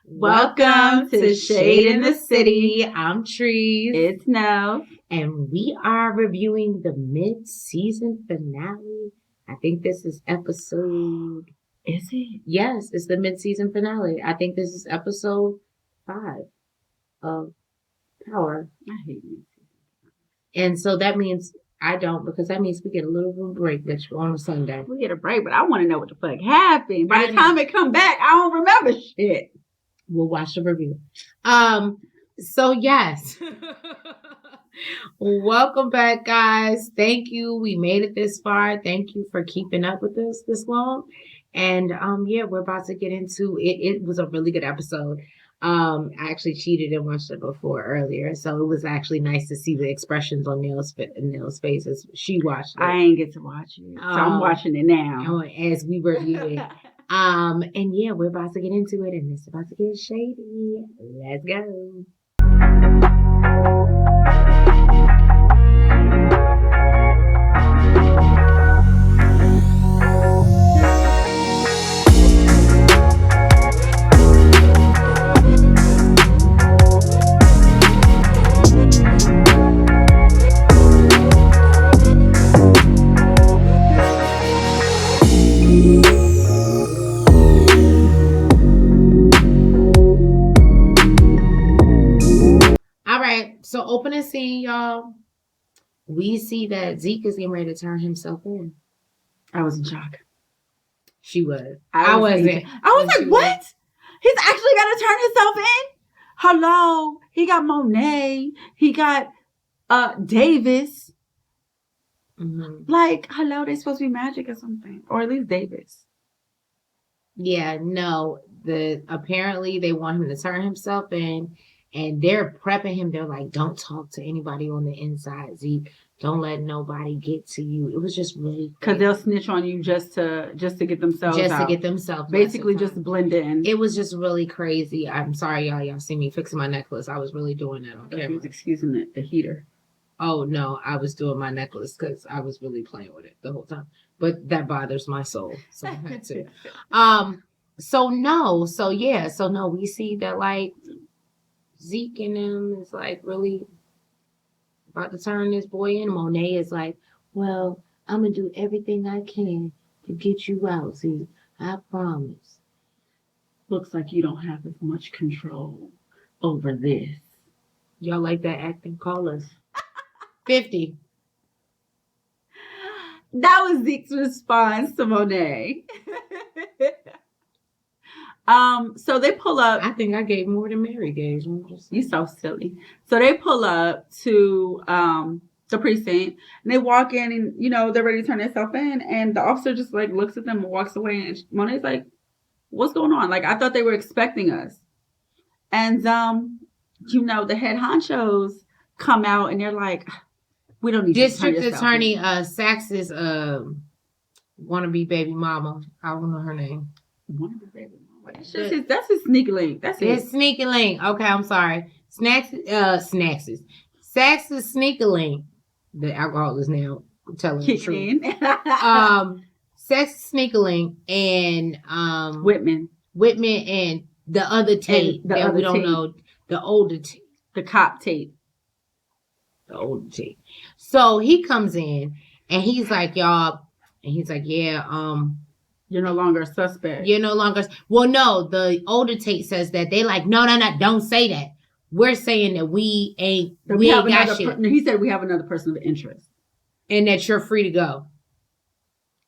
Welcome to Shade in the City. I'm Trees. It's No. And we are reviewing the mid-season finale. I think this is episode... Is it? Yes, it's the mid-season finale. I think this is episode 5 of Power. I hate mid-season. And so that means I don't, because that means we get a little bit of a break on a Sunday. We get a break, but I want to know what the fuck happened. By the time it come back, I don't remember shit. We'll watch the review. So yes. Welcome back, guys. Thank you. We made it this far. Thank you for keeping up with us this long. And yeah, we're about to get into it. It was a really good episode. I actually cheated and watched it before earlier, so it was actually nice to see the expressions on Neil's face as she watched it. I ain't get to watch it, so I'm watching it now as we review it. And yeah, we're about to get into it, and it's about to get shady. Let's go. So opening scene, y'all, we see that Zeke is getting ready to turn himself in. I was in shock. She was. I wasn't. I was like, what? He's actually got to turn himself in? Hello. He got Monet. He got Davis. Mm-hmm. Like, hello, they're supposed to be magic or something. Or at least Davis. Yeah, no. Apparently they want him to turn himself in. And they're prepping him. They're like, don't talk to anybody on the inside, Zeke. Don't let nobody get to you. It was just really because they'll snitch on you just to get themselves out. To get themselves basically just blend in. It was just really crazy. I'm sorry, y'all see me fixing my necklace. I was really doing that on camera. He was excusing the heater. Oh no, I was doing my necklace because I was really playing with it the whole time. But that bothers my soul, so I had to. So we see that like Zeke and him is like really about to turn this boy in. Monet is like, well, I'm going to do everything I can to get you out, Zeke. I promise. Looks like you don't have as much control over this. Y'all like that acting? Call us. 50. That was Zeke's response to Monet. So they pull up. I think I gave more than Mary gave. You so silly. So they pull up to the precinct and they walk in and they're ready to turn themselves in, and the officer just like looks at them and walks away, and Monet's like, what's going on? Like, I thought they were expecting us. And the head honchos come out and they're like, we don't need District Attorney Sax's wannabe baby mama. I don't know her name. Wannabe baby mama. That's his sneaky link. That's his sneaky link. Okay, I'm sorry. Sax's sneaky link. The alcohol is now telling the truth. Sax's sneaky link and Whitman and the other Tate that we don't know. The older Tate. The cop Tate. The older Tate. So he comes in and he's like, y'all, and he's like, yeah, you're no longer a suspect. You're no longer. Well, no, the older Tate says that. They like, no, don't say that. We're saying that we ain't got shit. He said we have another person of interest. And that you're free to go.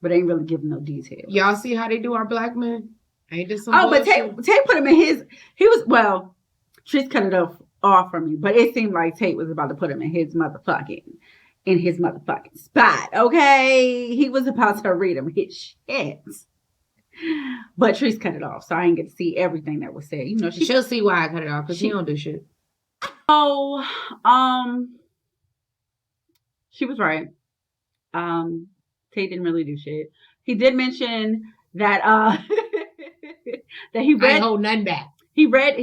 But ain't really giving no details. Y'all see how they do our black men? Ain't this some bullshit? But Tate put him in his. Trees cut it off from me. But it seemed like Tate was about to put him in his motherfucking spot. Okay? He was about to read him his shit. But Trees cut it off, so I didn't get to see everything that was said. She'll see why I cut it off, because she don't do shit. Oh, she was right. Tate didn't really do shit. He did mention that that he read. I hold nothing back. He read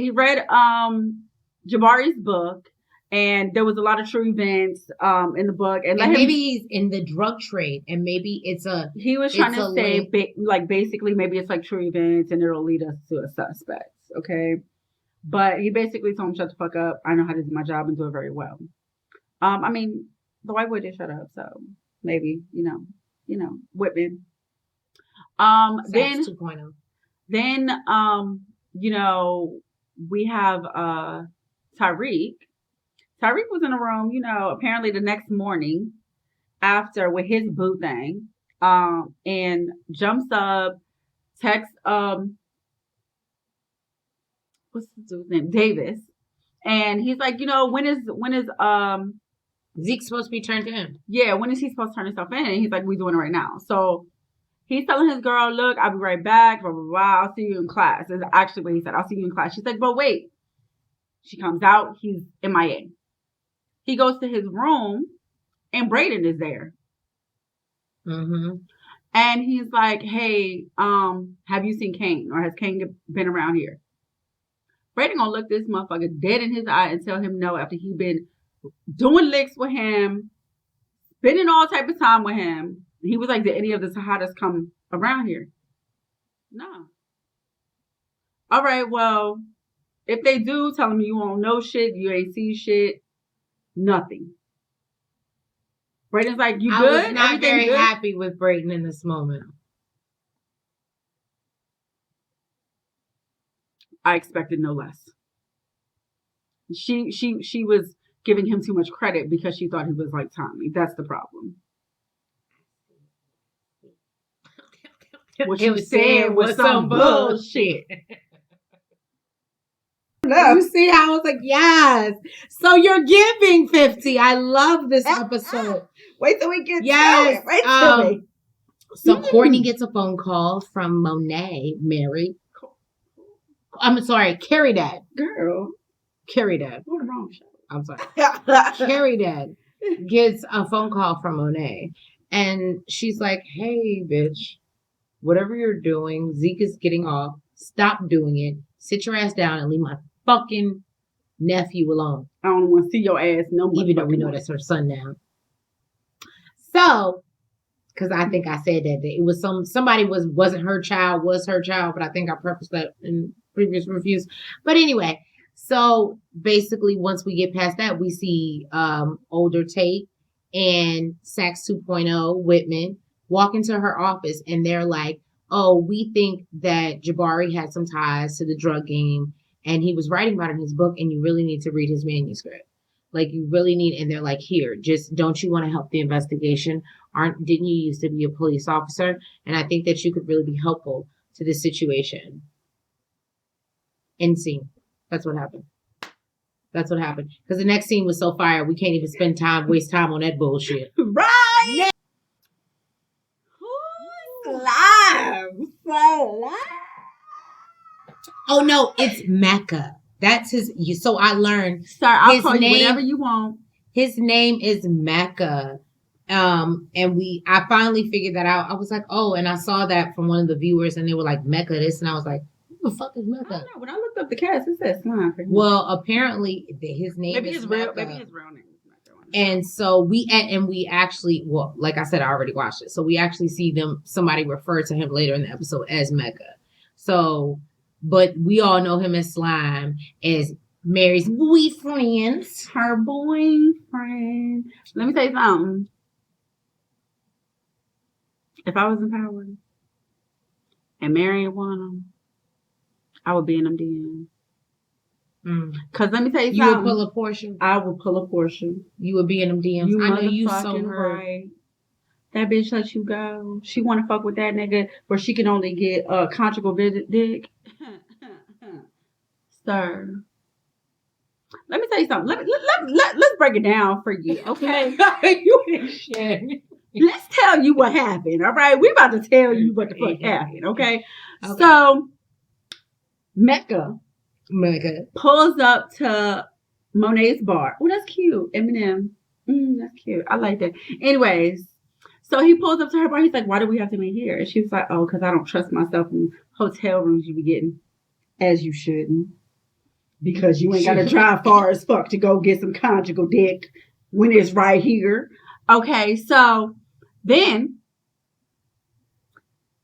Jabari's book, and there was a lot of true events in the book, and maybe he's in the drug trade, and maybe it's a. He was trying to say, basically, maybe it's like true events, and it'll lead us to a suspect. Okay, But he basically told him, shut the fuck up. I know how to do my job and do it very well. I mean, the white boy did shut up, so maybe, Whitman. Sax 2.0. Then, we have Tyreek. Tyreek was in the room, apparently the next morning after with his boo thing, and jumps up, texts, what's the dude's name? Davis. And he's like, when is Zeke's supposed to be turned in? Yeah, when is he supposed to turn himself in? And he's like, we doing it right now. So he's telling his girl, look, I'll be right back, blah, blah, blah. I'll see you in class. Is actually what he said. I'll see you in class. She's like, but wait. She comes out. He's MIA. He goes to his room, and Braden is there. Mm-hmm. And he's like, hey, have you seen Kane? Or has Kane been around here? Braden gonna look this motherfucker dead in his eye and tell him no after he been doing licks with him, spending all type of time with him. He was like, did any of the Tejadas come around here? No. All right, well, if they do, tell them you won't know shit, you ain't see shit, nothing. Braden's like, you good? I was not Everything very good? happy with Braden in this moment. I expected no less. She was giving him too much credit because she thought he was like Tommy. That's the problem. What you said was some bullshit. You see how I was like, yes. So you're giving 50. I love this episode. Wait till we get yes. Wait till we. So Courtney gets a phone call from Monet, Mary. I'm sorry, Carrie Dad. Girl. Carrie Dad. What the wrong show? I'm sorry. Carrie Dad gets a phone call from Monet. And she's like, hey, bitch, whatever you're doing, Zeke is getting off. Stop doing it. Sit your ass down and leave my fucking nephew alone. I don't want to see your ass no more. Even though we know that's her son now. So, because I think I said that it was somebody wasn't her child, was her child, but I think I prefaced that in previous reviews. But anyway, so basically once we get past that, we see older Tate and Sax 2.0 Whitman walk into her office, and they're like, oh, we think that Jabari had some ties to the drug game, and he was writing about it in his book, and you really need to read his manuscript. Like, you really need, and they're like, here, just, don't you want to help the investigation? Didn't you used to be a police officer? And I think that you could really be helpful to this situation. End scene. That's what happened. That's what happened. Because the next scene was so fire, we can't even waste time on that bullshit. Right! Who's live? So live? Oh, no, it's Mecca. That's so I learned. Sir, I'll call you whatever you want. His name is Mecca. And I finally figured that out. I was like, oh, and I saw that from one of the viewers, and they were like, Mecca this, and I was like, who the fuck is Mecca? I don't know. When I looked up the cast, it said Slime. Well, apparently his name maybe is his Mecca. real name is Mecca. And so we actually, well, like I said, I already watched it. So we actually see somebody refer to him later in the episode as Mecca. So, but we all know him as Slime, as Mary's boyfriend. Her boyfriend. Let me tell you something. If I was in power and Mary one of them, I would be in them DMs. Because let me tell you something. You would pull a portion? I would pull a portion. You would be in them DMs. I know you so right. That bitch let you go. She want to fuck with that nigga where she can only get a conjugal dick. Sir. Let me tell you something. Let's break it down for you, okay? You ain't shit. Let's tell you what happened, all right? We about to tell you what the fuck happened, okay? So, Mecca pulls up to Monet's bar. Oh, that's cute. Eminem. That's cute. I like that. Anyways, so he pulls up to her bar. He's like, why do we have to meet here? And she was like, oh, because I don't trust myself in hotel rooms you be getting. As you shouldn't. Because you ain't got to drive far as fuck to go get some conjugal dick when it's right here. Okay, so then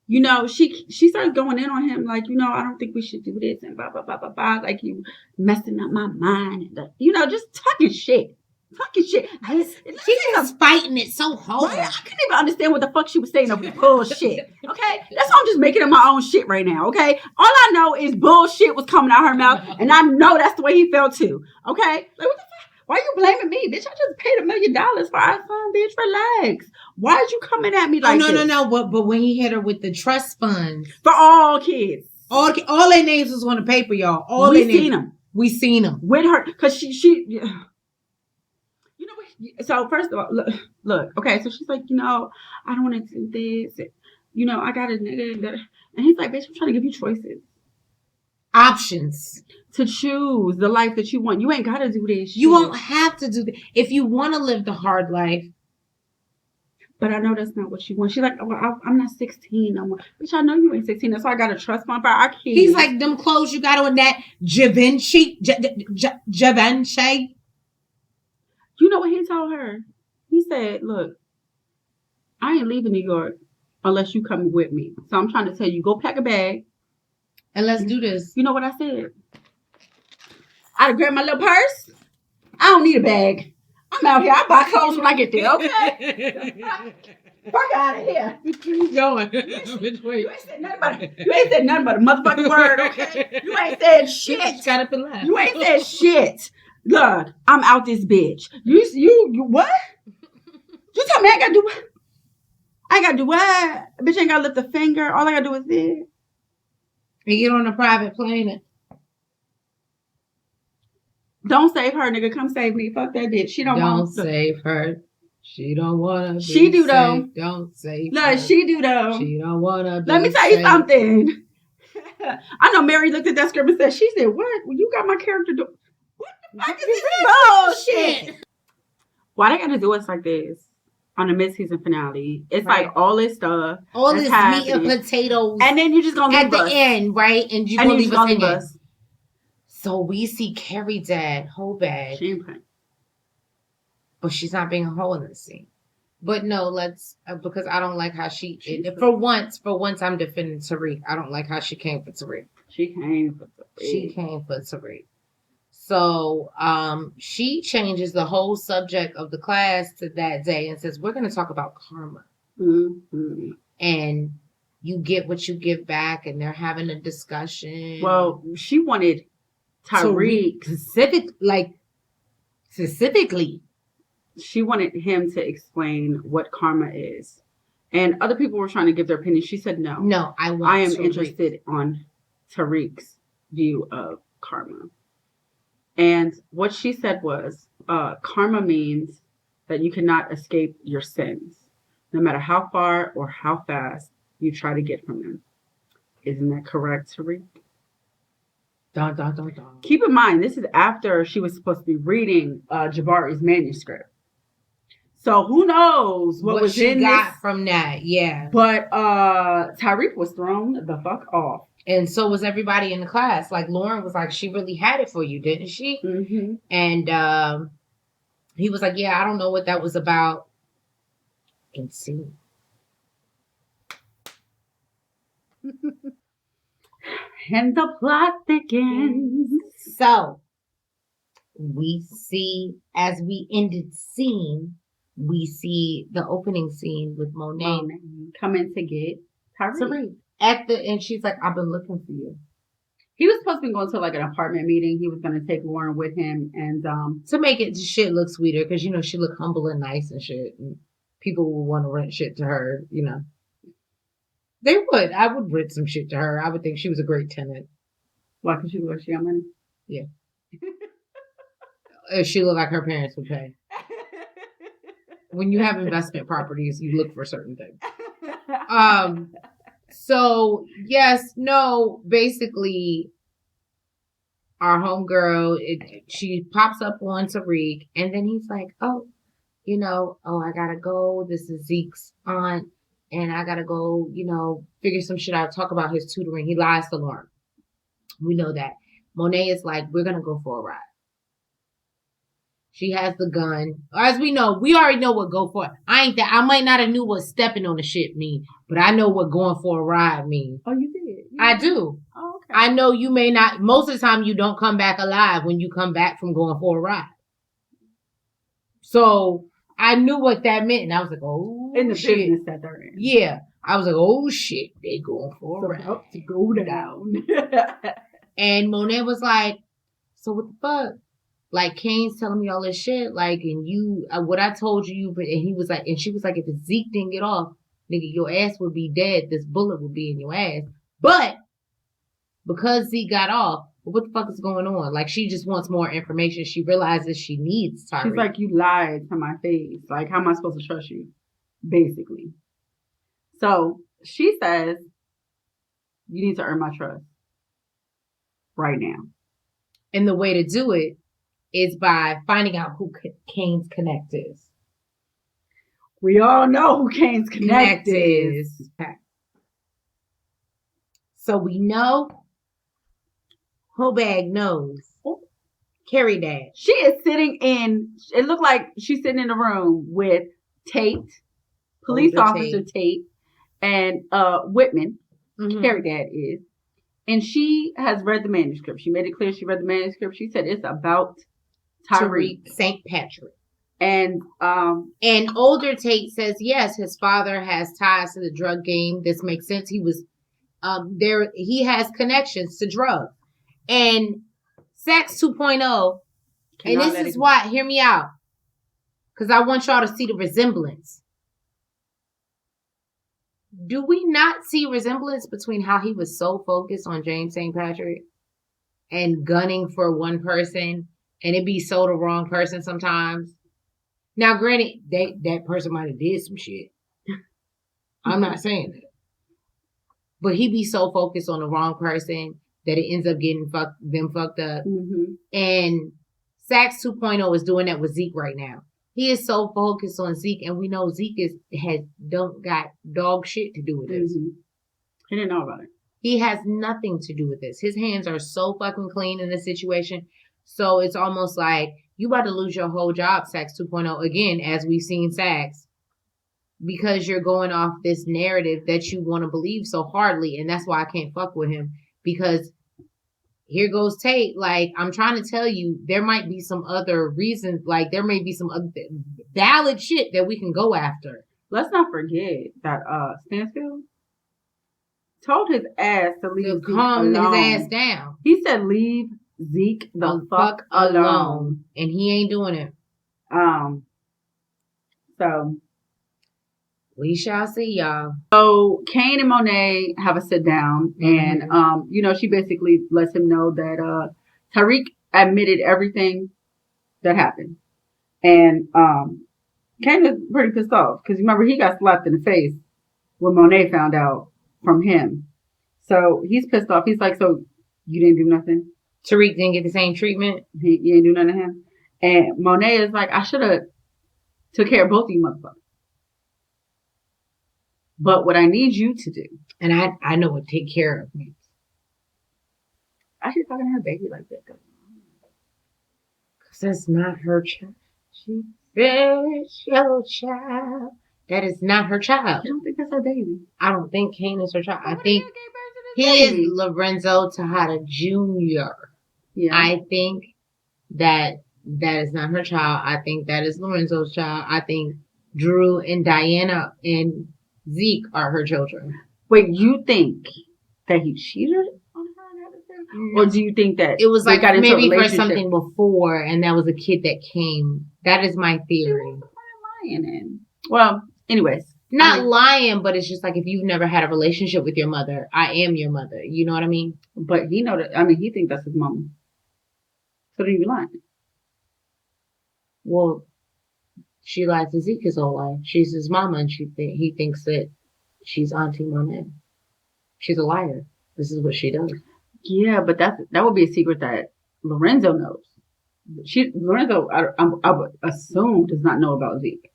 you know, she starts going in on him like, you know, I don't think we should do this and blah blah blah blah blah. Like you messing up my mind, and you know, just talking shit. Talking shit. She's just fighting it so hard. Right? I couldn't even understand what the fuck she was saying over the bullshit. Okay? That's why I'm just making up my own shit right now. Okay? All I know is bullshit was coming out her mouth, and I know that's the way he felt too. Okay? Like, what the fuck? Why are you blaming me? Bitch, I just paid $1 million for our son, bitch. Relax. Why is you coming at me like this? No. But when he hit her with the trust funds. For all kids. All their names was on the paper, y'all. All we seen them. We seen them. With her. Because she you know what? So first of all, look. Okay, so she's like, you know, I don't want to do this. You know, I got a nigga that, and he's like, bitch, I'm trying to give you choices, options to choose the life that you want. You ain't gotta do this. You won't have to do that if you want to live the hard life. But I know that's not what you want. She's like, well, I'm not 16 no more. Bitch, I know you ain't 16. That's why I got a trust fund for our kids. He's like, them clothes you got on that Givenchy. You know what he told her? He said, look, I ain't leaving New York unless you come with me. So I'm trying to tell you, go pack a bag. And let's do this. You know what I said? I'd grab my little purse. I don't need a bag. I'm out here. I buy clothes when I get there, okay? Fuck out of here. Where you going? You ain't said nothing but a motherfucking word, okay? You ain't said shit. Got up and left. You ain't said shit. Look, I'm out this bitch. You what? You tell me I gotta do what? I gotta do what? Bitch ain't gotta lift a finger. All I gotta do is this. And get on a private plane. Don't save her, nigga. Come save me. Fuck that bitch. She don't want to. Save her. She don't wanna. She do though. Don't save. No, she do though. She don't wanna. Let me tell you something. I know Mary looked at that script and said, she said, what? Well, you got my character do. What the fuck is this bullshit? Why they gotta do us like this on the mid-season finale? It's right. Like all this stuff. All this meat and potatoes. And then you're just gonna leave at us. The end, right? And you're gonna leave us. Us. So we see Carrie dad, whole bad. She ain't playing. But she's not being a whole in the scene. But no, let's because I don't like how she for once I'm defending Tariq. I don't like how she came for Tariq. She came for Tariq. So she changes the whole subject of the class to that day and says, we're going to talk about karma. Mm-hmm. And you get what you give back, and they're having a discussion. Well, she wanted Tariq specifically. She wanted him to explain what karma is. And other people were trying to give their opinion. She said no. No, I am interested on Tariq's view of karma. And what she said was, karma means that you cannot escape your sins, no matter how far or how fast you try to get from them. Isn't that correct, Tariq? Dun, dun, dun, dun. Keep in mind, this is after she was supposed to be reading Jabari's manuscript. So who knows what was she in got this? From that, yeah. But Tariq was thrown the fuck off. And so was everybody in the class. Like Lauren was like, she really had it for you, didn't she? Mm-hmm. And he was like, yeah, I don't know what that was about. And see. And the plot thickens. So we see, as we ended scene, we see the opening scene with Monet coming to get Tariq. And she's like, I've been looking for you. He was supposed to be going to like an apartment meeting. He was going to take Lauren with him, and to make it shit look sweeter, because she look humble and nice and shit, and people will want to rent shit to her. They would. I would rent some shit to her. I would think she was a great tenant. Why? Because she got money. Yeah. If she looked like her parents would pay. When you have investment properties, you look for certain things. So yes, no, basically our homegirl, she pops up on Tariq, and then he's like, I gotta go. This is Zeke's aunt, and I gotta go, figure some shit out, talk about his tutoring. He lies to Lauren. We know that. Monet is like, we're gonna go for a ride. She has the gun. As we know, we already know what go for it. I might not have knew what stepping on the shit mean, but I know what going for a ride mean. Oh, you did? I do. Oh, okay. I know you may not. Most of the time, you don't come back alive when you come back from going for a ride. So I knew what that meant, and I was like, "Oh, in the shit." business that they're in. Yeah, I was like, "Oh shit, they going for a ride." About to go down. And Monet was like, "So what the fuck? Like Kane's telling me all this shit, like, and you, what I told you, but and he was like, and she was like, if Zeke didn't get off, nigga, your ass would be dead. This bullet would be in your ass. But because Zeke got off, what the fuck is going on? Like, she just wants more information. She realizes she needs Tyreek. She's like, you lied to my face. Like, how am I supposed to trust you? Basically. So she says, you need to earn my trust right now. And the way to do it is by finding out who Kane's connect is. We all know who Kane's connect is. Okay. So we know Hobag knows Carrie Dad. She is sitting in, it looked like she's sitting in a room with Tate, police officer Tate, and Whitman, Carrie Dad is. And she has read the manuscript. She made it clear she read the manuscript. She said it's about Tyreek St. Patrick. And older Tate says yes, his father has ties to the drug game. This makes sense. He was there. He has connections to drugs. And Sax 2.0. And this is why. Hear me out, because I want y'all to see the resemblance. Do we not see resemblance between how he was so focused on James St. Patrick and gunning for one person, and it be so the wrong person sometimes? Now, granted, that person might have did some shit. I'm not saying that. But he be so focused on the wrong person that it ends up getting them fucked up. Mm-hmm. And Sax 2.0 is doing that with Zeke right now. He is so focused on Zeke, and we know Zeke don't got dog shit to do with this. Mm-hmm. He didn't know about it. He has nothing to do with this. His hands are so fucking clean in this situation. So it's almost like you about to lose your whole job, Sax 2.0, again, as we've seen Sax, because you're going off this narrative that you want to believe so hardly, and that's why I can't fuck with him, because here goes Tate. Like, I'm trying to tell you, there might be some other reasons, like there may be some other valid shit that we can go after. Let's not forget that Stansfield told his ass to leave Zeke alone. Calm his ass down. He said, leave Zeke the fuck alone. And he ain't doing it. So we shall see, y'all. So Kane and Monet have a sit down, and she basically lets him know that Tyreek admitted everything that happened, and Kane is pretty pissed off because remember he got slapped in the face when Monet found out from him, so he's pissed off. He's like, "So you didn't do nothing? Tyreek didn't get the same treatment. You didn't do nothing to him?" And Monet is like, "I should have took care of both of you motherfuckers. But what I need you to do," and I know what take care of means. I should talking to her baby like that, though. Because that's not her child. She's very your child. That is not her child. I don't think that's her baby. I don't think Kane is her child. I think he is Lorenzo Tejada Jr. Yeah. I think that is not her child. I think that is Lorenzo's child. I think Drew and Diana and Zeke are her children. Wait, you think that he cheated on her and everything? Or do you think that it was like maybe for something before and that was a kid that came? That is my theory. Lying in. Well, anyways. Not lying, but it's just like if you've never had a relationship with your mother, I am your mother. You know what I mean? But he know that, he thinks that's his mama. So then you lying. Well, she lied to Zeke his whole life. She's his mama, and he thinks that she's Auntie Monet. She's a liar. This is what she does. Yeah, but that would be a secret that Lorenzo knows. Lorenzo, I would assume, does not know about Zeke.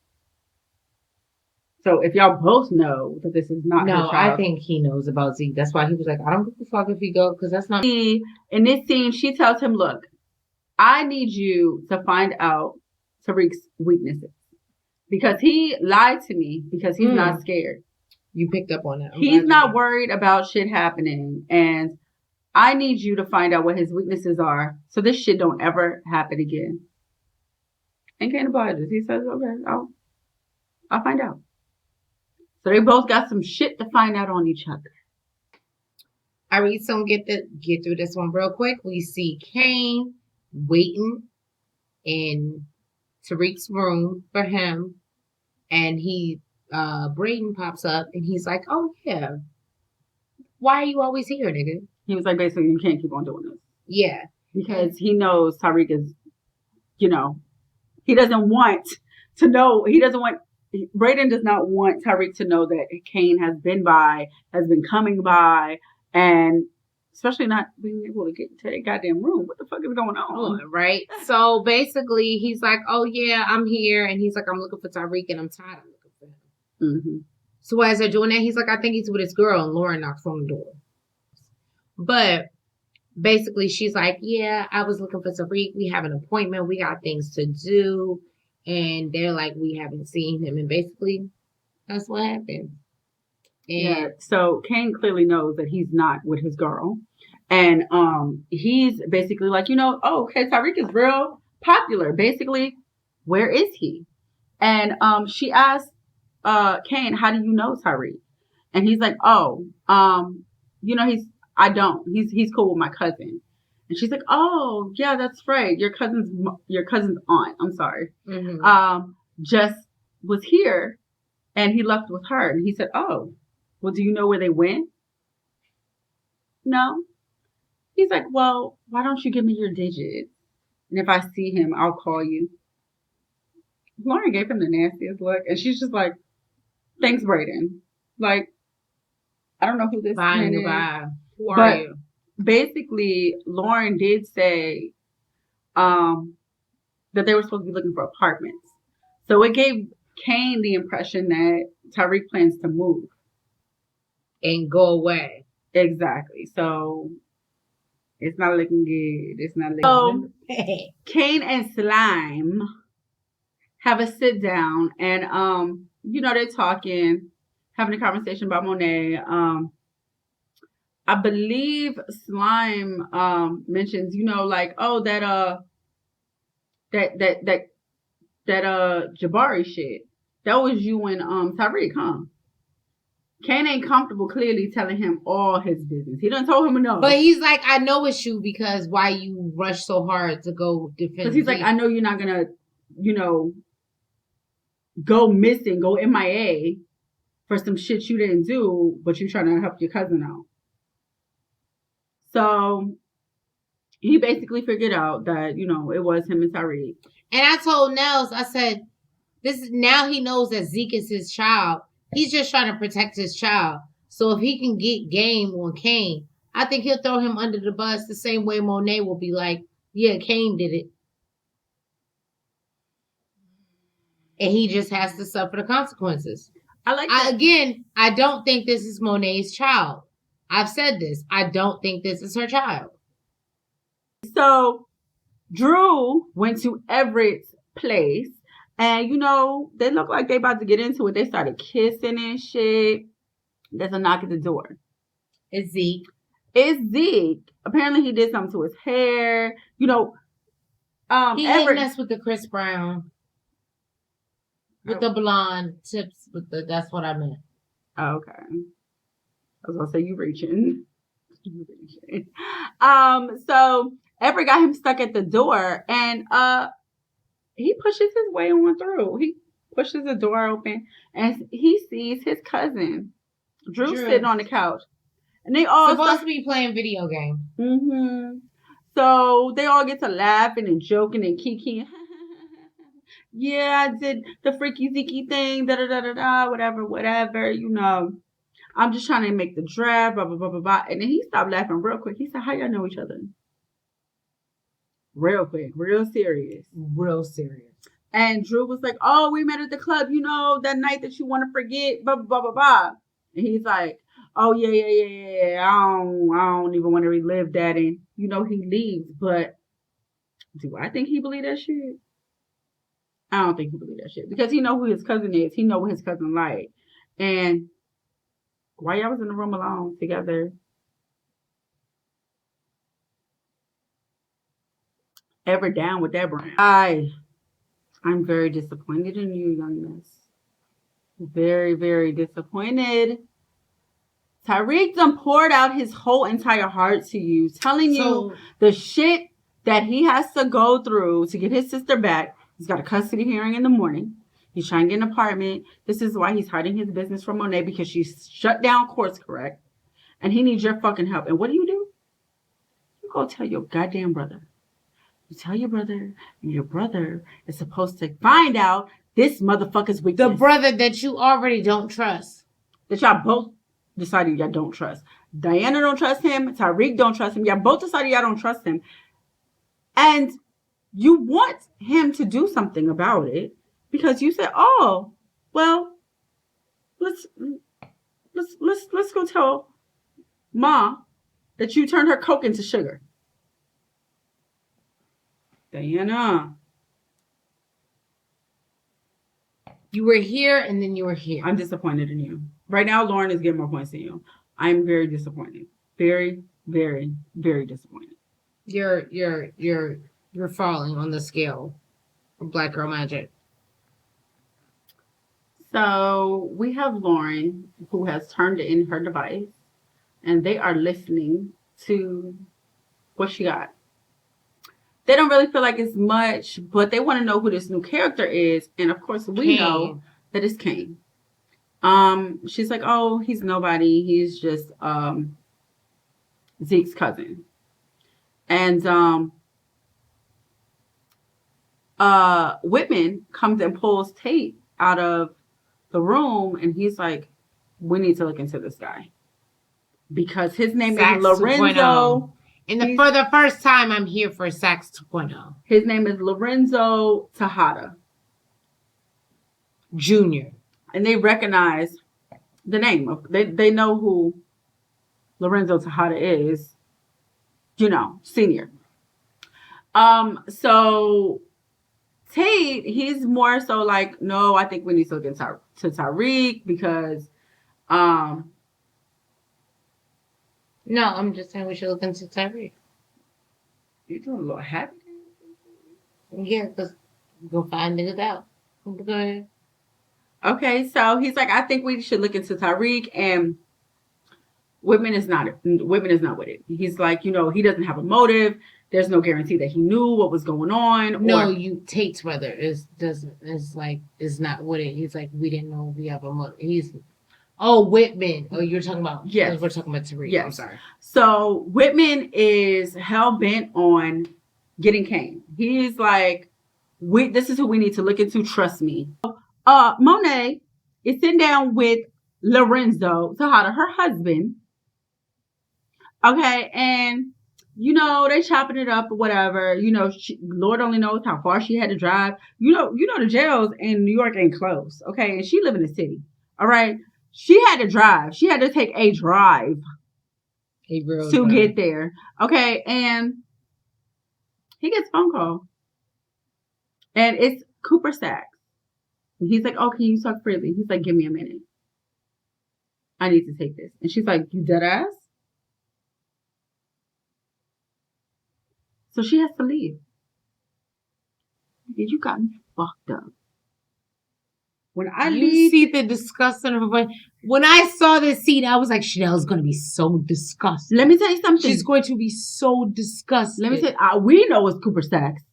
So if y'all both know that this is not her child, I think he knows about Zeke. That's why he was like, I don't give a fuck if he go, because that's not. In this scene, she tells him, "Look, I need you to find out Tariq's weaknesses. Because he lied to me because he's not scared. You picked up on it. He's not worried about shit happening. And I need you to find out what his weaknesses are so this shit don't ever happen again. And Kane obliges. He says, okay, I'll find out. So they both got some shit to find out on each other. All right, so get through this one real quick. We see Kane waiting in Tariq's room for him, and Braden pops up and he's like, "Oh yeah, why are you always here, nigga?" He was like, basically, you can't keep on doing this. Yeah, because he knows Tariq is, he doesn't want to know. Braden does not want Tariq to know that Kane has been coming by, and especially not being able to get to that goddamn room. What the fuck is going on? Right. So basically, he's like, "Oh yeah, I'm here," and he's like, "I'm looking for Tariq, and I'm tired of looking for him." Mm-hmm. So as they're doing that, he's like, "I think he's with his girl," and Lauren knocks on the door. But basically, she's like, "Yeah, I was looking for Tariq. We have an appointment. We got things to do," and they're like, "We haven't seen him," and basically, that's what happened. Yeah. So Kane clearly knows that he's not with his girl. And he's basically like, okay, Tariq is real popular. Basically, where is he? And she asked Kane, how do you know Tariq? And he's like, I don't. He's cool with my cousin. And she's like, oh, yeah, that's right. Your cousin's aunt, I'm sorry, just was here and he left with her. And he said, oh, well, do you know where they went? No. He's like, well, why don't you give me your digits? And if I see him, I'll call you. Lauren gave him the nastiest look. And she's just like, thanks, Braden. Like, I don't know who this man is. Who are you? Basically, Lauren did say that they were supposed to be looking for apartments. So it gave Kane the impression that Tariq plans to move. And go away. Exactly. So it's not looking good. It's not looking good. So Kane and Slime have a sit down and they're talking, having a conversation about Monet. I believe Slime mentions, that Jabari shit. That was you and Tariq, huh? Kane ain't comfortable clearly telling him all his business. He done told him enough. But he's like, I know it's you because why you rush so hard to go defend. Because he's like, I know you're not gonna, go missing, go MIA for some shit you didn't do, but you're trying to help your cousin out. So he basically figured out that, it was him and Tariq. And I told Nels, I said, now he knows that Zeke is his child. He's just trying to protect his child. So if he can get game on Kane, I think he'll throw him under the bus the same way Monet will be like, yeah, Kane did it. And he just has to suffer the consequences. I like that. Again, I don't think this is Monet's child. I've said this. I don't think this is her child. So Drew went to Everett's place. And, they look like they about to get into it. They started kissing and shit. There's a knock at the door. It's Zeke. Apparently he did something to his hair. He hitting us with the Chris Brown. With the blonde tips. That's what I meant. Oh, okay. I was going to say, you reaching. So Everett got him stuck at the door. And, he pushes his way on through. He pushes the door open and he sees his cousin, Drew. Sitting on the couch. And they all supposed to be playing video games. Mm-hmm. So they all get to laughing and joking and kikiing. Yeah, I did the freaky zeeky thing, whatever, I'm just trying to make the draft, blah, blah, blah, blah, blah. And then he stopped laughing real quick. He said, how y'all know each other? Real quick, real serious. And Drew was like, oh, we met at the club, that night that you want to forget, blah, blah, blah, blah. And he's like, oh, yeah. I don't even want to relive that. And, he leaves. But do I think he believed that shit? I don't think he believe that shit because he know who his cousin is. He know what his cousin like, and why y'all was in the room alone together, ever down with that brand? I'm very disappointed in you, young miss. Very, very disappointed. Tariq done poured out his whole entire heart to you, telling you the shit that he has to go through to get his sister back. He's got a custody hearing in the morning. He's trying to get an apartment. This is why he's hiding his business from Monet, because she's shut down course correct. And he needs your fucking help. And what do? You go tell your goddamn brother. You tell your brother, and your brother is supposed to find out this motherfucker's weakness. The brother that you already don't trust. That y'all both decided y'all don't trust. Diana don't trust him. Tariq don't trust him. Y'all both decided y'all don't trust him. And you want him to do something about it because you said, "Oh, well, let's go tell Ma that you turned her Coke into sugar." Diana, you were here and then you were here. I'm disappointed in you. Right now, Lauren is getting more points than you. I'm very disappointed. Very, very, very disappointed. You're falling on the scale of Black Girl Magic. So we have Lauren, who has turned in her device, and they are listening to what she got. They don't really feel like it's much, but they want to know who this new character is. And of course, we know that it's Kane. She's like, "Oh, he's nobody. He's just Zeke's cousin." And Whitman comes and pulls Tate out of the room, and he's like, "We need to look into this guy because his name is Lorenzo." For the first time, I'm here for Sax 2.0. His name is Lorenzo Tejada Jr. And they recognize the name. They know who Lorenzo Tejada is, senior. So Tate, he's more so like, "No, I think we need to look into Tariq because No, I'm just saying we should look into Tariq. You doing a little happy? Yeah, because we'll find it out. Go ahead. Okay, so he's like, "I think we should look into Tariq," and Whitman is not with it. He's like, he doesn't have a motive. There's no guarantee that he knew what was going on. No, Tate's brother is not with it. He's like, "We didn't know we have a motive." Whitman. Oh, you're talking about... Yes. We're talking about Tariq. Yes. I'm sorry. So Whitman is hell-bent on getting Kane. He's like, this is who we need to look into. Trust me. Monet is sitting down with Lorenzo Tejada, her husband. Okay, and, they chopping it up or whatever. Lord only knows how far she had to drive. The jails in New York ain't close. Okay, and she live in the city. All right. She had to drive. She had to take a drive to get there. Okay, and he gets a phone call. And it's Cooper Sacks. And he's like, "Oh, can you talk freely?" He's like, "Give me a minute. I need to take this." And she's like, "You dead ass?" So she has to leave. You got me fucked up. When you see the disgust in her voice. When I saw this scene, I was like, Chanel's going to be so disgusted. Let me tell you something. She's going to be so disgusted. Let me tell you, we know it's Cooper Sacks.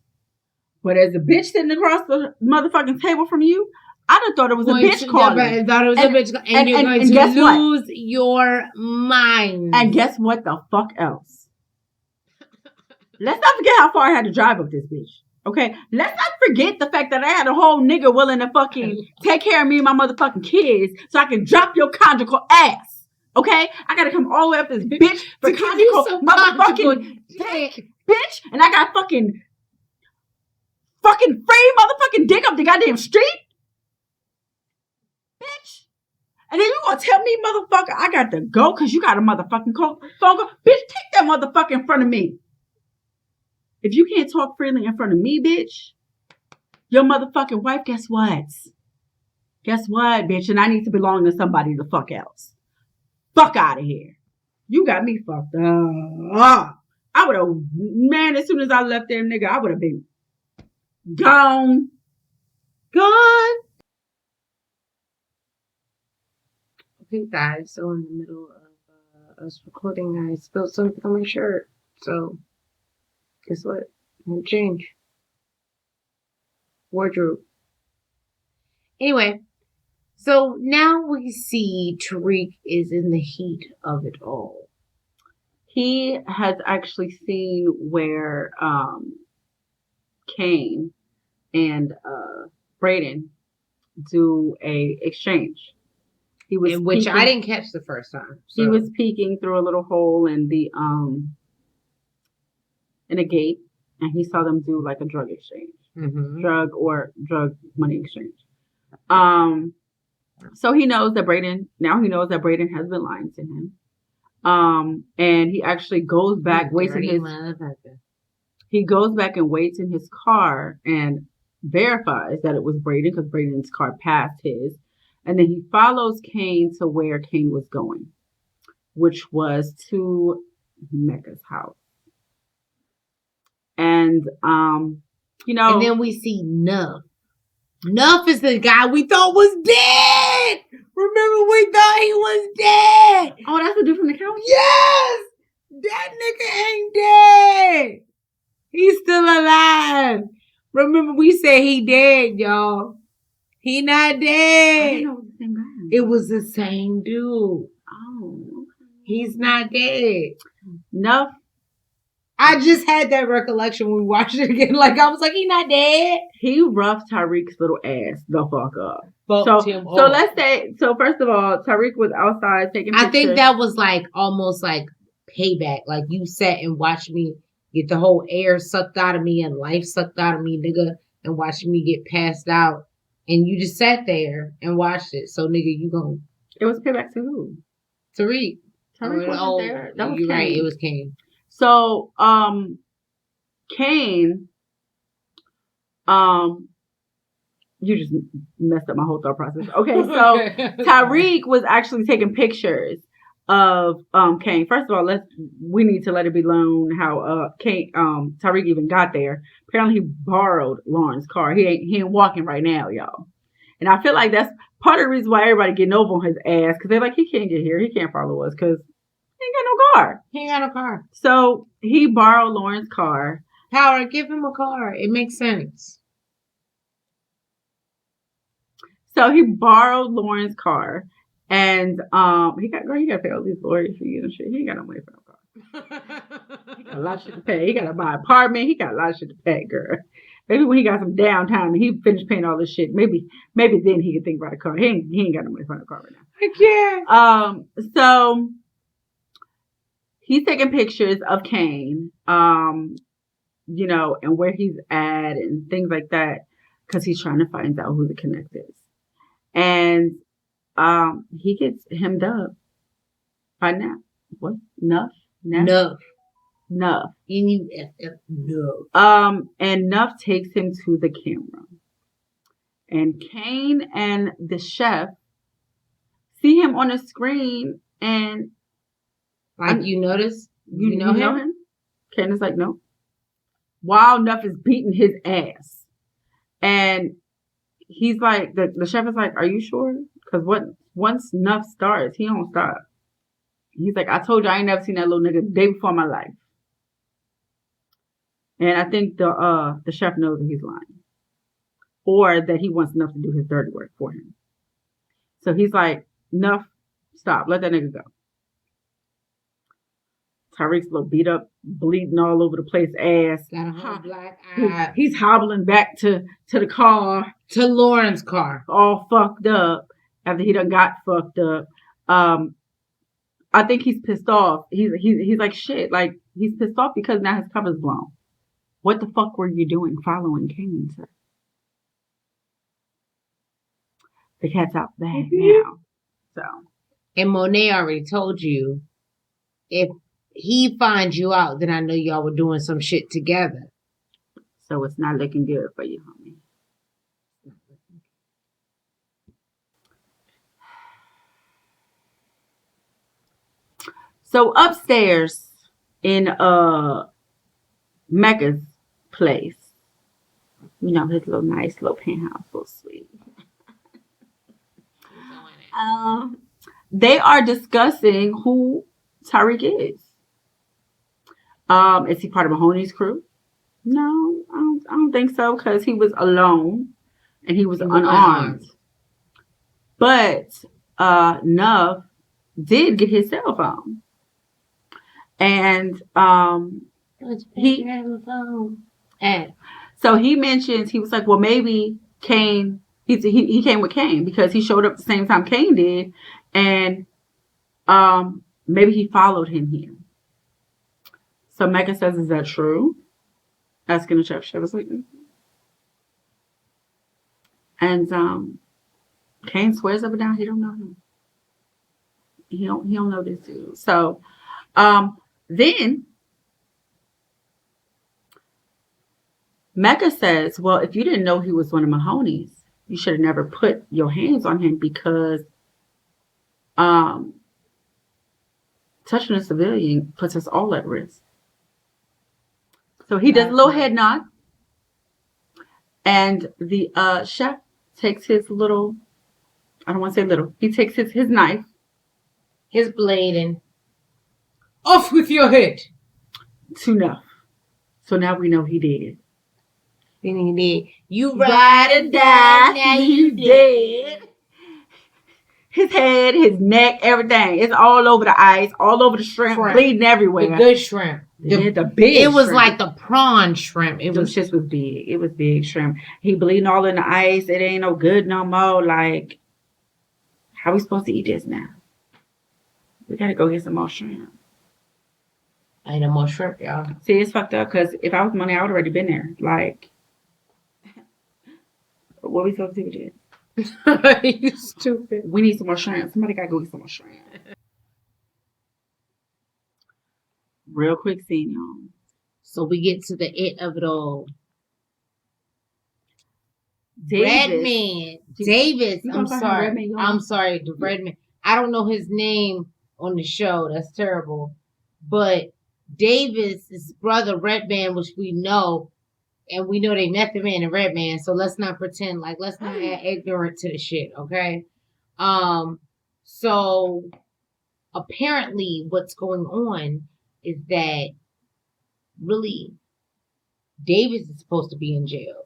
But as a bitch sitting across the motherfucking table from you, I done thought it was a bitch calling. I thought it was a bitch. And you're going to lose your mind. And guess what the fuck else? Let's not forget how far I had to drive up this bitch. Okay, let's not forget the fact that I had a whole nigga willing to fucking take care of me and my motherfucking kids so I can drop your conjugal ass. Okay, I gotta come all the way up this bitch for conjugal motherfucking dick, bitch, and I got fucking free motherfucking dick up the goddamn street, bitch. And then you gonna tell me, motherfucker, I got to go because you got a motherfucking phone call, bitch? Take that motherfucker in front of me. If you can't talk freely in front of me, bitch, Your motherfucking wife, guess what? Guess what, bitch? And I need to belong to somebody the fuck else. Fuck out of here. You got me fucked up. I would have, man, as soon as I left there, nigga, I would have been gone. Gone. Okay, guys, so in the middle of us recording, I spilled something on my shirt. So, guess what? I'm gonna change. Wardrobe. Anyway, so now we see Tariq is in the heat of it all. He has actually seen where Kane and Braden do a exchange. He was which I didn't catch the first time. So. He was peeking through a little hole in the in a gate, and he saw them do like a drug exchange, drug money exchange. So he knows that Braden has been lying to him. And he actually goes back, he goes back and waits in his car and verifies that it was Braden because Braden's car passed his. And then he follows Kane to where Kane was going, which was to Mecca's house. And, and then we see Nuff. Nuff is the guy we thought was dead. Remember, we thought he was dead. Oh, that's a dude from the couch? Yes! That nigga ain't dead. He's still alive. Remember, we said he dead, y'all. He not dead. I didn't know it was the same guy. It was the same dude. Oh. He's not dead. Nuff. I just had that recollection when we watched it again. Like, I was like, he not dead. He roughed Tariq's little ass the fuck up. So let's say, first of all, Tariq was outside taking pictures. I think that was like almost like payback. Like, you sat and watched me get the whole air sucked out of me and life sucked out of me, nigga, and watching me get passed out. And you just sat there and watched it. So, nigga, you gon'... It was payback to who? Tariq. Tariq wasn't there. That was Kane. Right, it was Kane. So, Kane, you just messed up my whole thought process. Okay, so Tariq was actually taking pictures of Kane. First of all, we need to let it be known how Tariq even got there. Apparently, he borrowed Lauren's car. He ain't walking right now, y'all. And I feel like that's part of the reason why everybody getting over on his ass, because they're like, he can't get here, he can't follow us, because he ain't got no car. He ain't got no car. So he borrowed Lauren's car. Howard, give him a car. It makes sense. So he borrowed Lauren's car, and he got to pay all these lawyers fees and shit. He ain't got no money for no car. He got a lot of shit to pay. He got to buy an apartment. He got a lot of shit to pay, girl. Maybe when he got some downtime and he finished paying all this shit, maybe then he could think about a car. He ain't got no money for no car right now. I can't. So he's taking pictures of Kane, and where he's at and things like that, because he's trying to find out who the connect is. And he gets hemmed up by Nuff. What? Nuff? Nuff. N-U-F-F. Nuff. And Nuff takes him to the camera. And Kane and the chef see him on the screen, and you notice? You know him? Kane is like, no. While Nuff is beating his ass. And he's like, the chef is like, are you sure? Because once Nuff starts, he don't stop. He's like, I told you I ain't never seen that little nigga the day before in my life. And I think the chef knows that he's lying. Or that he wants Nuff to do his dirty work for him. So he's like, Nuff, stop. Let that nigga go. Tariq's little beat up, bleeding all over the place ass. Got a whole black eye. He's hobbling back to the car. To Lauren's car. All fucked up. After he done got fucked up. I think he's pissed off. He's like, shit. Like, he's pissed off because now his cover's blown. What the fuck were you doing following Kane, sir? The cat's out the bag now. So. And Monet already told you, if he finds you out, then I know y'all were doing some shit together. So it's not looking good for you, homie. So upstairs in Mecca's place, you know, his little nice little penthouse, so sweet. They are discussing who Tariq is. Is he part of Mahoney's crew? No, I don't think so because he was alone and he was unarmed. But Nuff did get his cell phone. And so he mentions, he was like, well, maybe Kane, he came with Kane because he showed up the same time Kane did. And maybe he followed him here. So Mecca says, is that true? Asking the chef. Chef was like, and Kane swears up and down he don't know him. He don't know this dude. So then Mecca says, well, if you didn't know he was one of Mahoney's, you should have never put your hands on him because touching a civilian puts us all at risk. So he does a little head nod. And the chef takes his little, I don't want to say little, he takes his knife, his blade, and off with your head. To Nuff. So now we know he did. He did. You ride or die, now you dead. His head, his neck, everything. It's all over the ice, all over the shrimp. Bleeding everywhere. The good shrimp. The big It was shrimp. Like the prawn shrimp. It was big. It was big shrimp. He bleeding all in the ice. It ain't no good no more. Like, how we supposed to eat this now? We gotta go get some more shrimp. Ain't no more shrimp, y'all. See, it's fucked up because if I was money, I would already been there. Like, what we supposed to do with it? You stupid. We need some more shrimp. Somebody gotta go get some more shrimp. Real quick scene, y'all. So we get to the it of it all. Davis. Davis. I'm sorry. I'm sorry. The Redman. I don't know his name on the show. That's terrible. But Davis' brother, Redman, which we know, and we know they Method Man and Redman. So let's not pretend like, let's not add ignorant to the shit, okay? So apparently what's going on is that really Davis is supposed to be in jail.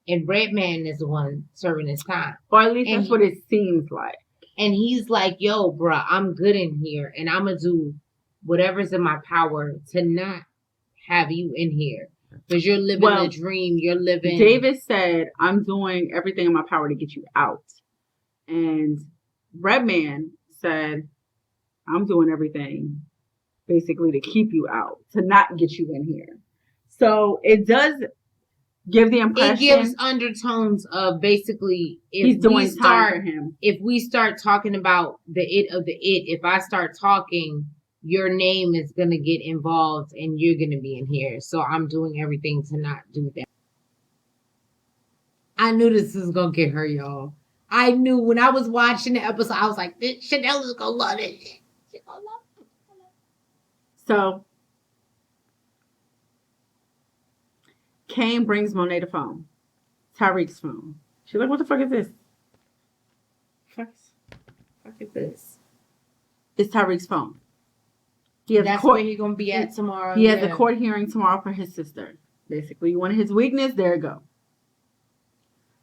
And Redman is the one serving his time. Or at least that's what it seems like. And he's like, yo, bruh, I'm good in here. And I'm going to do whatever's in my power to not have you in here. Because you're living a dream. You're living. Davis said, I'm doing everything in my power to get you out. And Redman said, I'm doing everything basically to keep you out, to not get you in here. So it does give the impression. It gives undertones of basically he's doing time for him. If we start talking about the it of the it, if I start talking, your name is going to get involved and you're going to be in here. So I'm doing everything to not do that. I knew this was going to get her, y'all. I knew when I was watching the episode, I was like, Chanel is going to love it. She's going to love it. So Kane brings Monet the phone. Tariq's phone. She's like, what the fuck is this? Fuck is this? It's Tariq's phone. That's where he's going to be at tomorrow. He has a court hearing tomorrow for his sister. Basically, you wanted his weakness? There you go.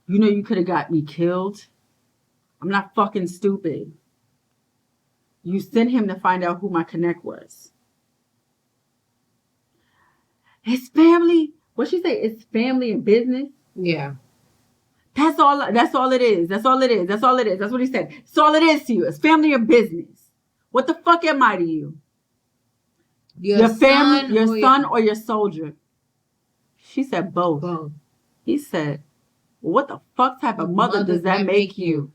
You know you could have got me killed. I'm not fucking stupid. You sent him to find out who my connect was. His family, what she say? It's family and business? Yeah. That's all it is. That's all it is. That's what he said. It's all it is to you. It's family and business. What the fuck am I to you? Your family, your son or your soldier? She said both. He said, well, what the fuck type of mother does that make you?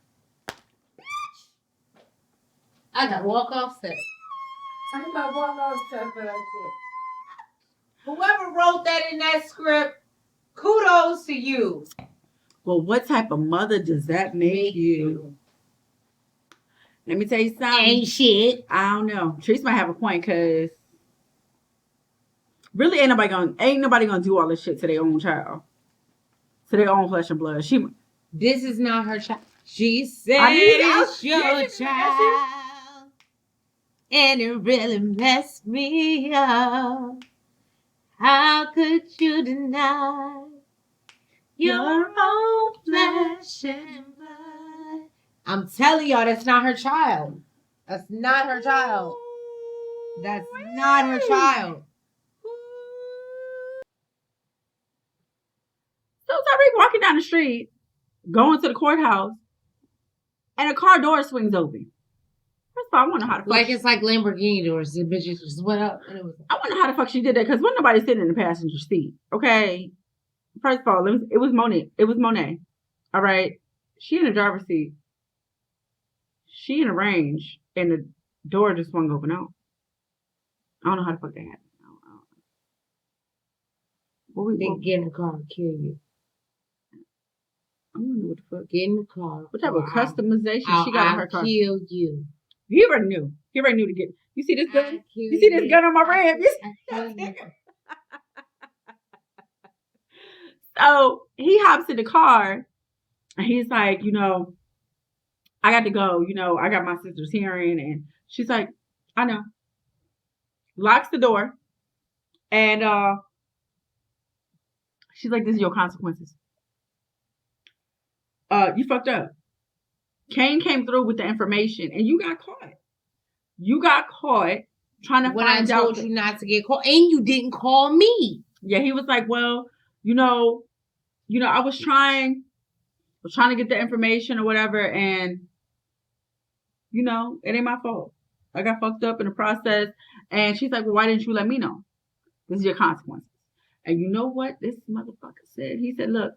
I got walk off set. I got walk off set for that shit. Whoever wrote that in that script, kudos to you. Well, what type of mother does that make you? Let me tell you something. Ain't shit. I don't know. Treese might have a point because really ain't nobody gonna do all this shit to their own child, to their own flesh and blood. This is not her child. She said it's your child, and it really messed me up. How could you deny your own flesh and blood? I'm telling y'all, that's not her child. That's not her child. That's not her child. So Tyreek walking down the street, going to the courthouse, and a car door swings open. First of all, I wonder how the fuck. Like it's like Lamborghini doors. The bitches just went up and it was. I wonder how the fuck she did that because wasn't nobody sitting in the passenger seat. Okay. First of all, it was Monet. It was Monet. All right. She in the driver's seat. She in the range, and the door just swung open out. I don't know how the fuck that happened. They get in the car and kill you. I don't know what the fuck. Get in the car. What type of customization she got in her car? I'll kill you. He already knew. He already knew to get. You see this gun? You see this gun on my rib? So he hops in the car, and he's like, I got to go. I got my sister's hearing, and she's like, I know. Locks the door, and she's like, this is your consequences. You fucked up. Kane came through with the information, and you got caught. You got caught trying to when find out. I told you not to get called, and you didn't call me. Yeah, he was like, well, I was trying to get the information or whatever, and it ain't my fault. I got fucked up in the process. And she's like, well, why didn't you let me know? This is your consequences. And you know what this motherfucker said? He said, look,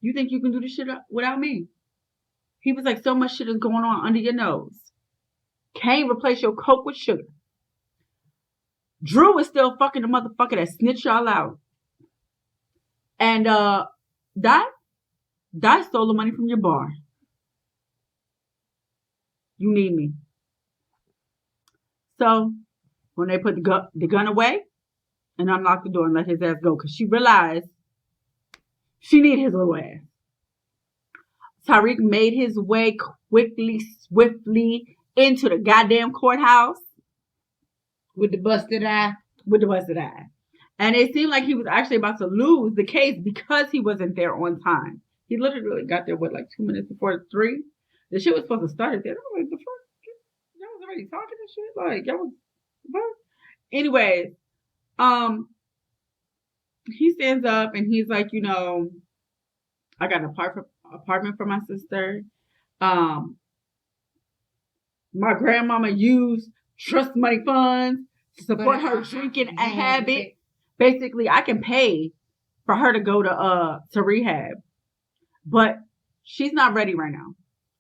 you think you can do this shit without me? He was like, so much shit is going on under your nose. Can't replace your Coke with sugar. Drew is still fucking the motherfucker that snitched y'all out. And that stole the money from your bar. You need me. So when they put the gun away and unlocked the door and let his ass go, because she realized she needed his little ass. Tyreek made his way quickly, swiftly into the goddamn courthouse. With the busted eye. And it seemed like he was actually about to lose the case because he wasn't there on time. He literally got there, 2 minutes before 3? The shit was supposed to start at there. I was like, the fuck? Y'all was already talking and shit? Like, y'all was, what? Anyways, he stands up and he's like, I got an apartment for my sister. My grandmama used trust money funds to support her drinking habit. Basically, I can pay for her to go to rehab, but she's not ready right now.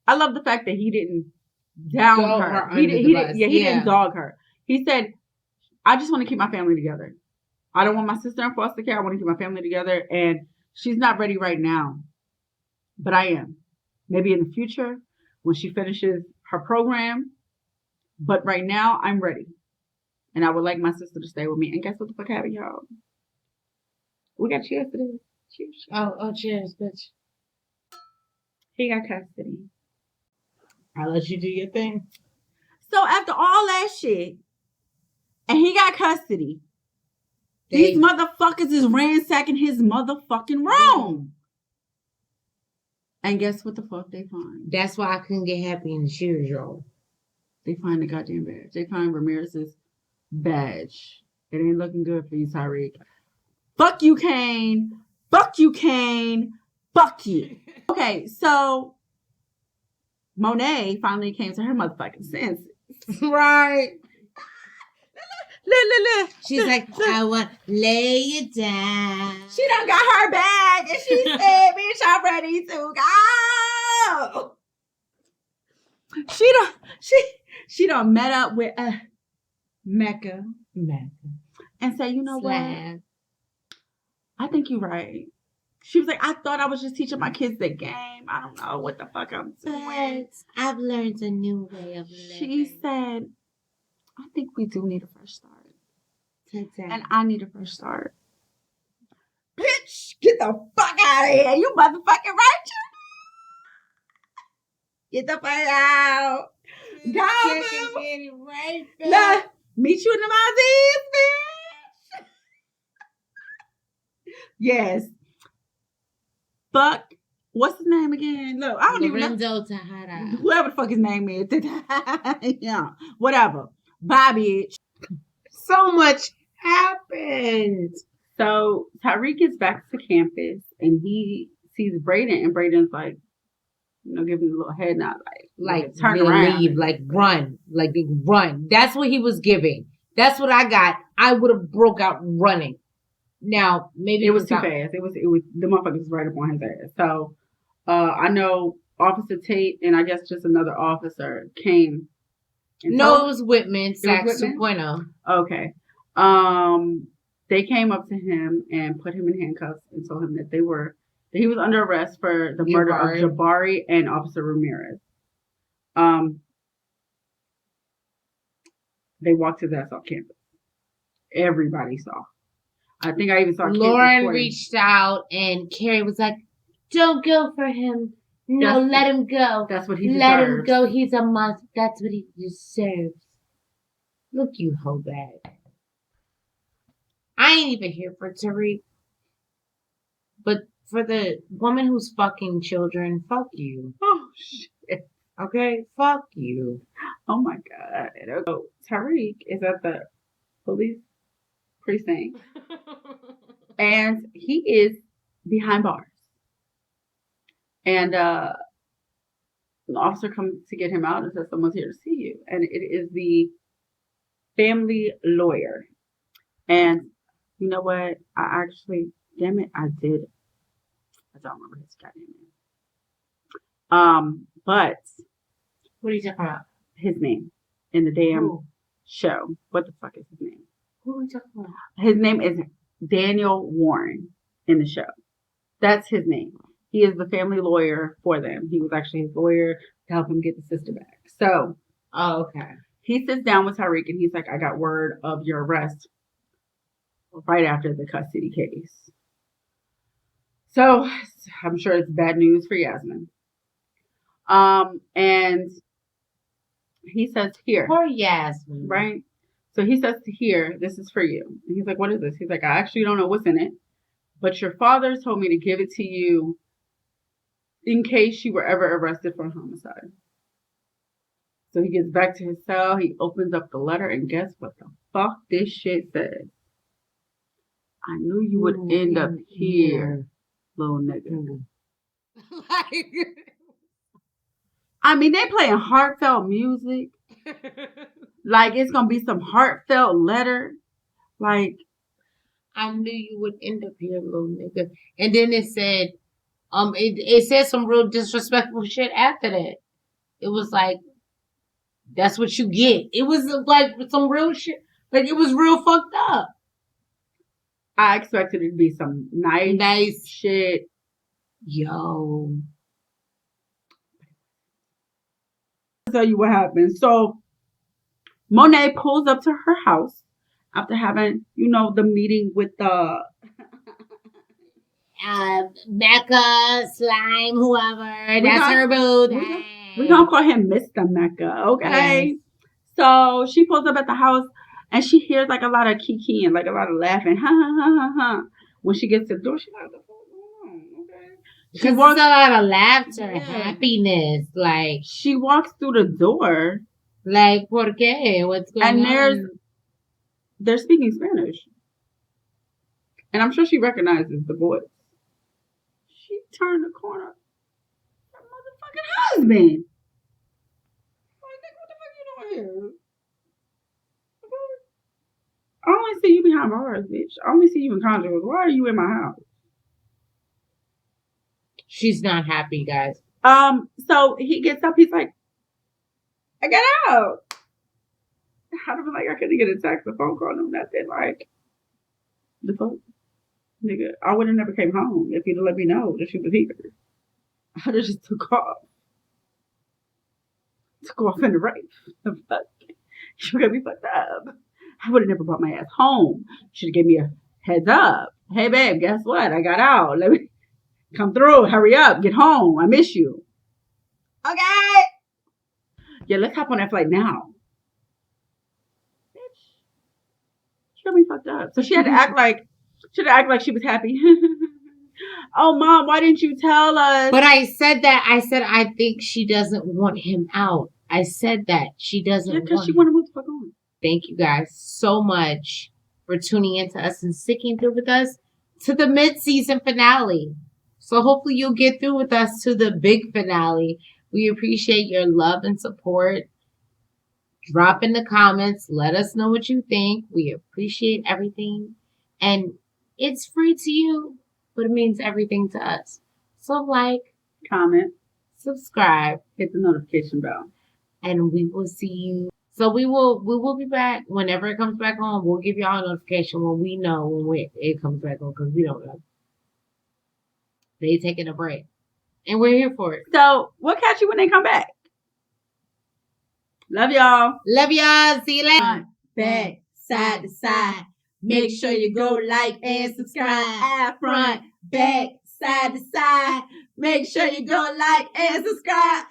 I love the fact that he didn't down her. He didn't dog her. He said, I just want to keep my family together. I don't want my sister in foster care. I want to keep my family together, and she's not ready right now, but I am. Maybe in the future when she finishes her program, but right now I'm ready. And I would like my sister to stay with me. And guess what the fuck happened, y'all? We got cheers to this. Cheers. Oh, cheers, bitch. He got custody. I'll let you do your thing. So after all that shit, and he got custody, these motherfuckers is ransacking his motherfucking room. And guess what the fuck they find? That's why I couldn't get happy in the cheers, y'all. They find the goddamn badge. They find Ramirez's badge. It ain't looking good for you, Tyreek. Fuck you, Kane. Fuck you, Kane. Fuck you. Okay, so Monet finally came to her motherfucking senses. Right. Look. She's like, I want to lay you down. She done got her bag and she said, bitch, I'm ready to go. She done met up with Mecca. And say, you know what? I think you're right. She was like, I thought I was just teaching my kids the game. I don't know what the fuck I'm doing. But I've learned a new way of living. She said, I think we do need a fresh start. Today. And I need a fresh start. Bitch, get the fuck out of here. You motherfucking righteous. Get the fuck out. Go, Get it right back. Look, meet you in the Maldives, bitch. Yes. Fuck. What's his name again? Look, I don't even know. Lorenzo Tejada. Whoever the fuck his name is. Yeah. Whatever. Bye, bitch. So much happened. So Tyreek gets back to campus and he sees Brayden, and Brayden's like, giving him a little head nod, like turn around, leave, like run. That's what he was giving. That's what I got. I would have broke out running. Now maybe it was too fast. It was the motherfucker was right up on his ass. So I know Officer Tate and I guess just another officer came. No, it was Whitman, Sachs 2.0. Okay. They came up to him and put him in handcuffs and told him that he was under arrest for the murder of Jabari and Officer Ramirez. They walked his ass off campus. Everybody saw. I think I even saw Lauren reached out and Carrie was like, don't go for him. No, let him go. That's what he deserves. Let him go. He's a monster. That's what he deserves. Look, you hoe bag. I ain't even here for Tariq. But for the woman who's fucking children, fuck you. Oh, shit. Okay? Fuck you. Oh, my God. So, Tariq is at the police precinct. And he is behind bars. And the officer comes to get him out and says, someone's here to see you. And it is the family lawyer. And you know what? Damn it, I did. I don't remember his goddamn name. But what are you talking about? His name in the damn show. What the fuck is his name? Who are we talking about? His name is Daniel Warren in the show. That's his name. He is the family lawyer for them. He was actually his lawyer to help him get the sister back. So, okay. He sits down with Tyreek and he's like, I got word of your arrest right after the custody case. So, I'm sure it's bad news for Yasmin. And he says, here. Poor Yasmin. Right? So he says, here, this is for you. And he's like, what is this? He's like, I actually don't know what's in it. But your father told me to give it to you in case you were ever arrested for homicide. So he gets back to his cell. He opens up the letter. And guess what the fuck this shit says? I knew you would end up here, little nigga. I mean, they playing heartfelt music. Like, it's going to be some heartfelt letter. Like, I knew you would end up here, little nigga. And then it said, it said some real disrespectful shit after that. It was like, that's what you get. It was like some real shit. Like, it was real fucked up. I expected it to be some nice shit. Yo. I'll tell you what happened. So, Monet pulls up to her house after having, the meeting with the Mecca, Slime, whoever. That's her boo. We're going to call him Mr. Mecca, okay? Yes. So she pulls up at the house and she hears like a lot of kiki and like a lot of laughing. Ha, ha, ha, ha, ha. When she gets to the door, she's like, what's going on? Okay. She walks a lot of laughter, happiness. Like, she walks through the door. Like, ¿por qué? What's going on? And they're speaking Spanish. And I'm sure she recognizes the voice. She turned the corner. Her motherfucking husband. Like, what the fuck you doing here? I only see you behind bars, bitch. I only see you in conjugal. Why are you in my house? She's not happy, guys. So he gets up. He's like, I got out. I'd have been like, I couldn't get a text, a phone call, no nothing. Like, the fuck? Nigga, I would have never came home if you'd have let me know that she was here. I'd have just took off. Took off in the race. You got me fucked up. I would have never brought my ass home. Should have gave me a heads up. Hey babe, guess what? I got out. Let me come through. Hurry up. Get home. I miss you. Okay. Yeah, let's hop on that flight now. Bitch. She got me fucked up. So she had to act like she was happy. Oh mom, why didn't you tell us? But I said I think she doesn't want him out. I said that she doesn't because she want to move the fuck on. Thank you guys so much for tuning in to us and sticking through with us to the mid-season finale. So hopefully you'll get through with us to the big finale. We appreciate your love and support. Drop in the comments. Let us know what you think. We appreciate everything. And it's free to you, but it means everything to us. So like, comment, subscribe, hit the notification bell. And we will see you. So we will be back whenever it comes back on. We'll give y'all a notification when we know when it comes back on, because we don't know. They taking a break. And we're here for it. So we'll catch you when they come back. Love y'all. Love y'all. See you later. Front, back, side to side. Make sure you go like and subscribe. Front, back, side to side. Make sure you go like and subscribe.